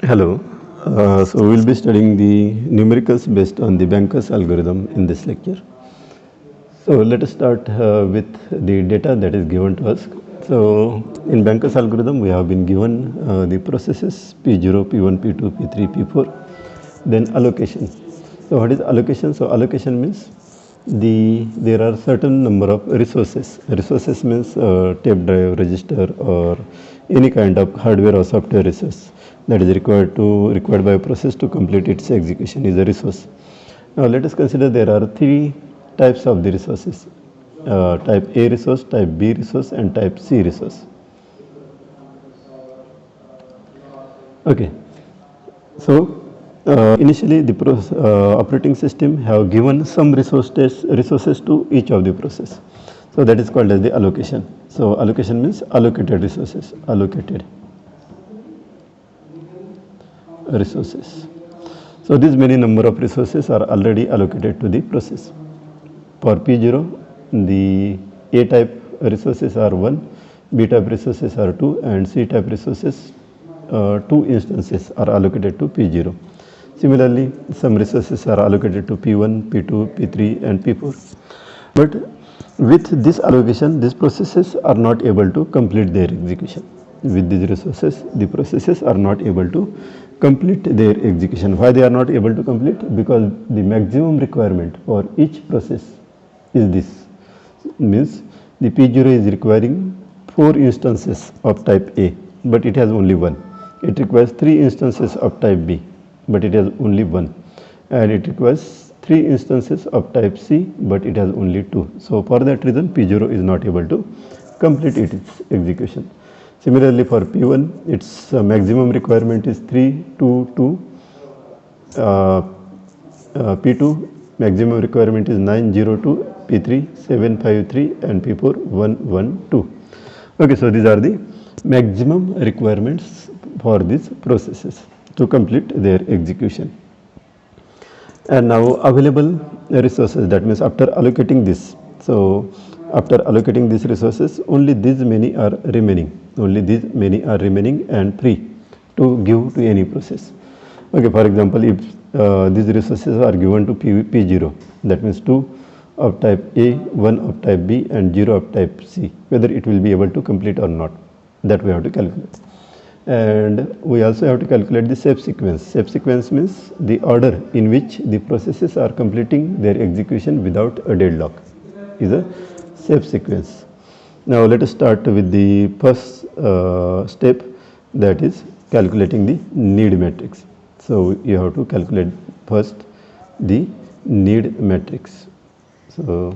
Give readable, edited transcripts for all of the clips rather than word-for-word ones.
Hello. So we'll be studying the numericals based on the Banker's algorithm in this lecture. So let us start with the data that is given to us. So in Banker's algorithm, we have been given the processes P0, P1, P2, P3, P4, then allocation. So what is allocation? So allocation means there are certain number of resources. Resources means tape drive, register, or any kind of hardware or software resource that is required by a process to complete its execution is a resource. Now let us consider there are three types of the resources: type A resource, type B resource, and type C resource. Okay, so initially the operating system have given some resources to each of the process. So that is called as the allocation. So allocation means allocated resources. Allocated resources. So these many number of resources are already allocated to the process. For P0, the A type resources are 1, B type resources are 2, and C type resources 2 instances are allocated to P0. Similarly, some resources are allocated to P1, P2, P3, and P4. But with this allocation, these processes are not able to complete their execution. With these resources, the processes are not able to complete their execution. Why they are not able to complete? Because the maximum requirement for each process is this. Means the P0 is requiring 4 instances of type A, but it has only 1. It requires 3 instances of type B, but it has only 1. And it requires 3 instances of type C, but it has only 2. So for that reason, P0 is not able to complete its execution. Similarly, for P1, its maximum requirement is 3, 2, 2. P2 maximum requirement is 902, P3 753, and P4 112. Okay, so these are the maximum requirements for these processes to complete their execution. And now available resources, that means after allocating this. So after allocating these resources, only these many are remaining. Only these many are remaining and free to give to any process. Okay, for example, if these resources are given to P0, that means 2 of type A, 1 of type B, and 0 of type C, whether it will be able to complete or not, that we have to calculate. And we also have to calculate the step sequence. Step sequence means the order in which the processes are completing their execution without a deadlock is a step sequence. Now let us start with the first step, that is calculating the need matrix. So you have to calculate first the need matrix. So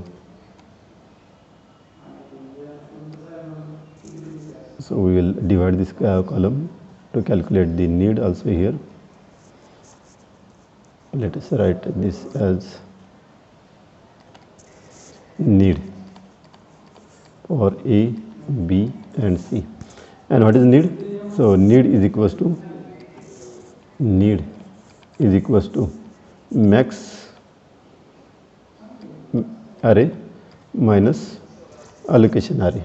we will divide this column to calculate the need also here. Let us write this as need for A, B, and C. And what is need? So need is equals to max array minus allocation array.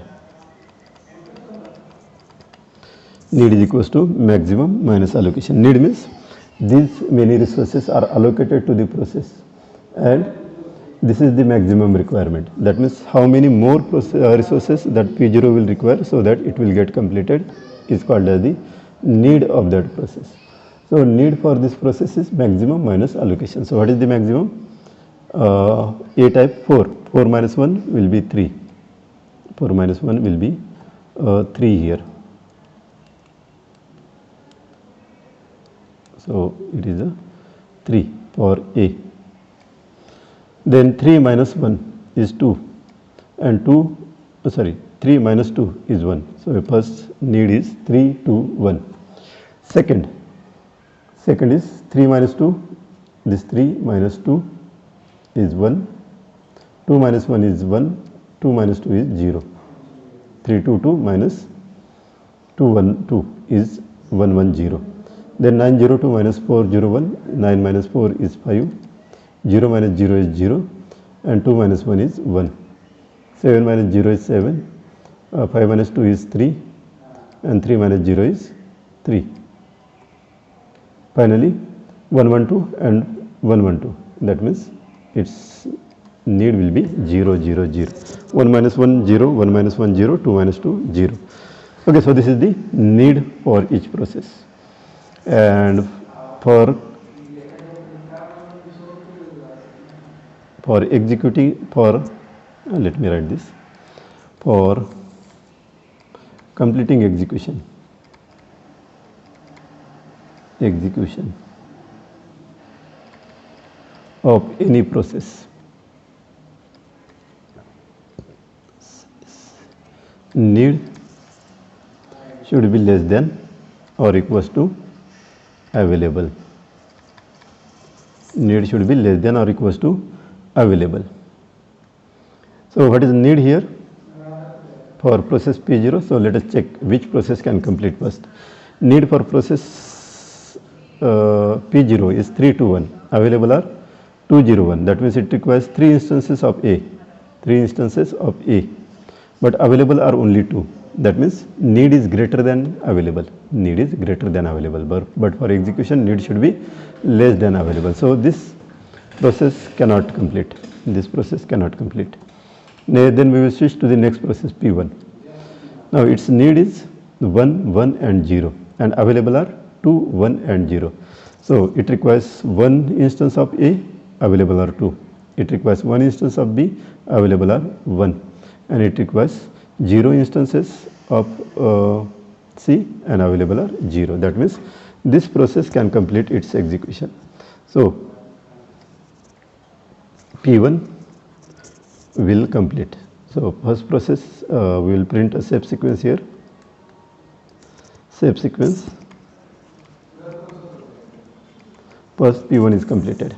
Need is equals to maximum minus allocation. Need means these many resources are allocated to the process, and this is the maximum requirement. That means how many more resources that P0 will require so that it will get completed is called as the need of that process. So need for this process is maximum minus allocation. So what is the maximum? A type 4. 4 minus 1 will be 3. 4 minus 1 will be 3 here. So it is a 3 for A. Then 3 minus 1 is 2, and 3 minus 2 is 1. So the first need is 3, 2, 1. Second is 3 minus 2. This 3 minus 2 is 1. 2 minus 1 is 1. 2 minus 2 is 0. 3, 2, 2 minus 2, 1, 2 is 1, 1, 0. Then 9, 0, 2 minus 4, 0, 1. 9 minus 4 is 5. 0 minus 0 is 0, and 2 minus 1 is 1. 7 minus 0 is 7. 5 minus 2 is 3, and 3 minus 0 is 3. Finally 112 and 112, that means its need will be 0 0 0. 1 minus 1 0, 1 minus 1 0, 2 minus 2 0. Okay, so this is the need for each process. And for executing, let me write this, for completing execution of any process, need should be less than or equals to available. Need should be less than or equals to available. So what is need here for process P0? So let us check which process can complete first. Need for process P0 is 3 to 1. Available are 201. That means it requires 3 instances of A. 3 instances of A. But available are only 2. That means need is greater than available. Need is greater than available. But for execution, need should be less than available. So this process cannot complete. This process cannot complete. Then we will switch to the next process P1. Now its need is 1, 1 and 0 and available are 2, 1 and 0. So it requires 1 instance of A, available are 2. It requires 1 instance of B, available are 1. And it requires 0 instances of C and available are 0. That means this process can complete its execution. So P1 will complete. So first process we will print a shape sequence here. Shape sequence. First P1 is completed.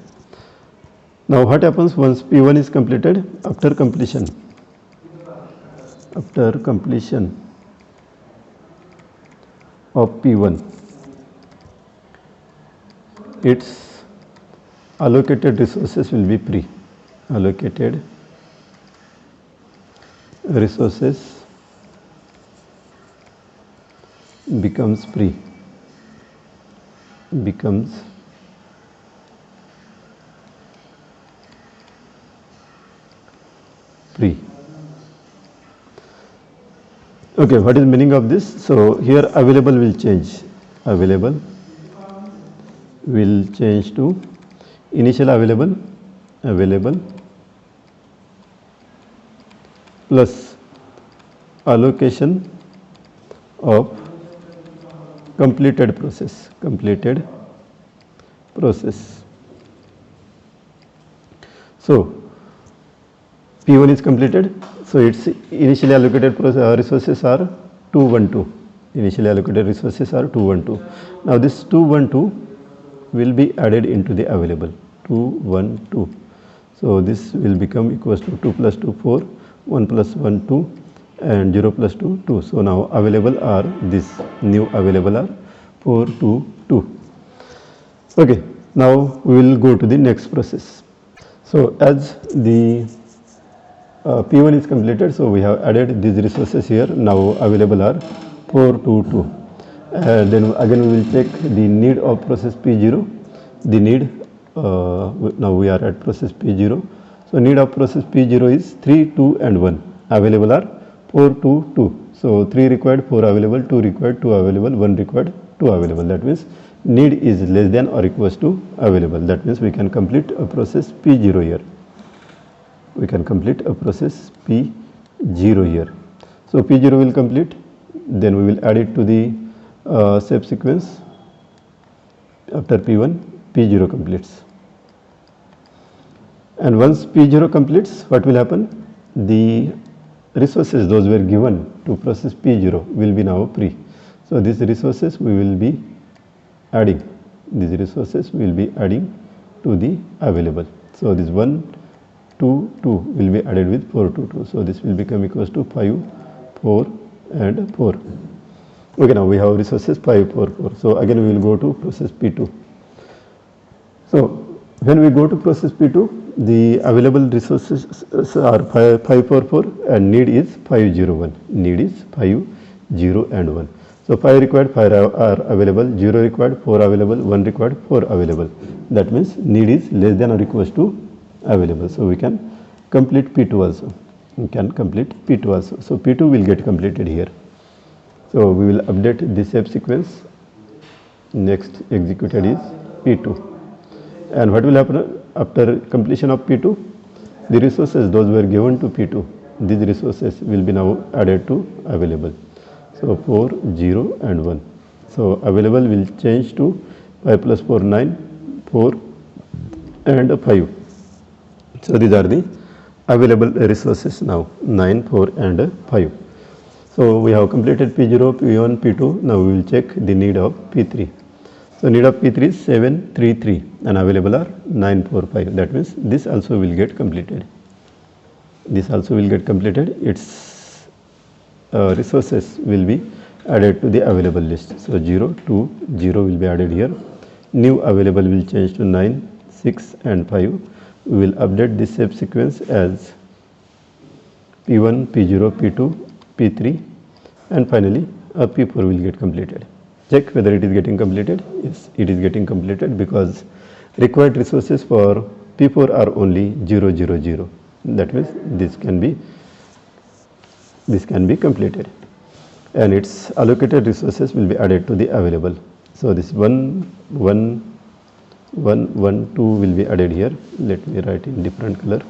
Now what happens once P1 is completed? After completion of P1, its allocated resources will be free. Allocated resources becomes free. Okay, what is meaning of this? So here available will change. Available will change to initial available plus allocation of completed process. So P1 is completed. So its initially allocated resources are 212. Initially allocated resources are 212. Now this 212 will be added into the available 212. So this will become equals to 2 plus 2 4, 1 plus 1 2 and 0 plus 2 2. So now available are this new available are 4 2 2. Okay, now we will go to the next process. So as the P1 is completed, so we have added these resources here. Now available are 4 2 2. Then again we will check the need of process P0. The need now we are at process P0. So need of process P0 is 3 2 and 1. Available are 4 2 2. So 3 required, 4 available, 2 required, 2 available, 1 required, 2 available. That means need is less than or equals to available. That means we can complete a process P0 here. We can complete a process P0 here. So P0 will complete. Then we will add it to the shape sequence. After P1, P0 completes. And once P0 completes, what will happen? The resources those were given to process P0 will be now free. So these resources we will be adding. These resources will be adding to the available. So this 1 2 2 will be added with 4 2 2. So this will become equals to 5 4 and 4. Okay, now we have resources 5 4 4. So again we will go to process P2. So when we go to process P2, the available resources are 5 4 4 and need is 5 0 1. Need is 5 0 and 1. So 5 required, 5 are available, 0 required, 4 available, 1 required, 4 available. That means need is less than or equals to available. So we can complete P2 also. We can complete P2 also. So P2 will get completed here. So we will update this step sequence. Next executed is P2. And what will happen after completion of P2? The resources those were given to P2, these resources will be now added to available. So 4, 0 and 1. So available will change to 5 plus 4, 9, 4 and 5. So these are the available resources now, 9, 4 and 5. So we have completed P0, P1, P2. Now we will check the need of P3. So need of P3 is 7, 3, 3 and available are 9, 4, 5. That means this also will get completed. This also will get completed. Its resources will be added to the available list. So 0, 2, 0 will be added here. New available will change to 9, 6 and 5. We will update this step sequence as P1, P0, P2, P3 and finally P4 will get completed. Check whether it is getting completed. Yes, it is getting completed because required resources for P4 are only 0, 0, 0. That means this can be completed and its allocated resources will be added to the available. So this 1, 1, 1, 1, 2 will be added here. Let me write in different color.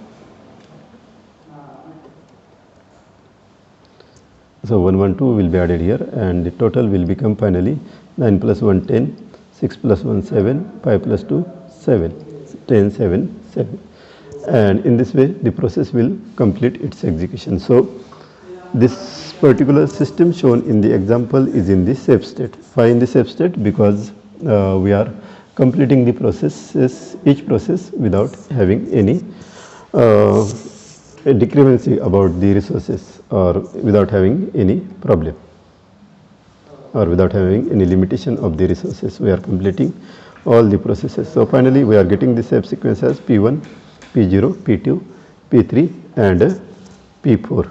So 1, 1, 2 will be added here and the total will become finally 9 plus 1, 10, 6 plus 1, 7, 5 plus 2, 7, 10, 7, 7. And in this way the process will complete its execution. So this particular system shown in the example is in the safe state. Why in the safe state? Because we are completing the processes, each process without having any discrepancy about the resources or without having any problem or without having any limitation of the resources. We are completing all the processes. So finally we are getting the step sequence as P1, P0, P2, P3 and P4.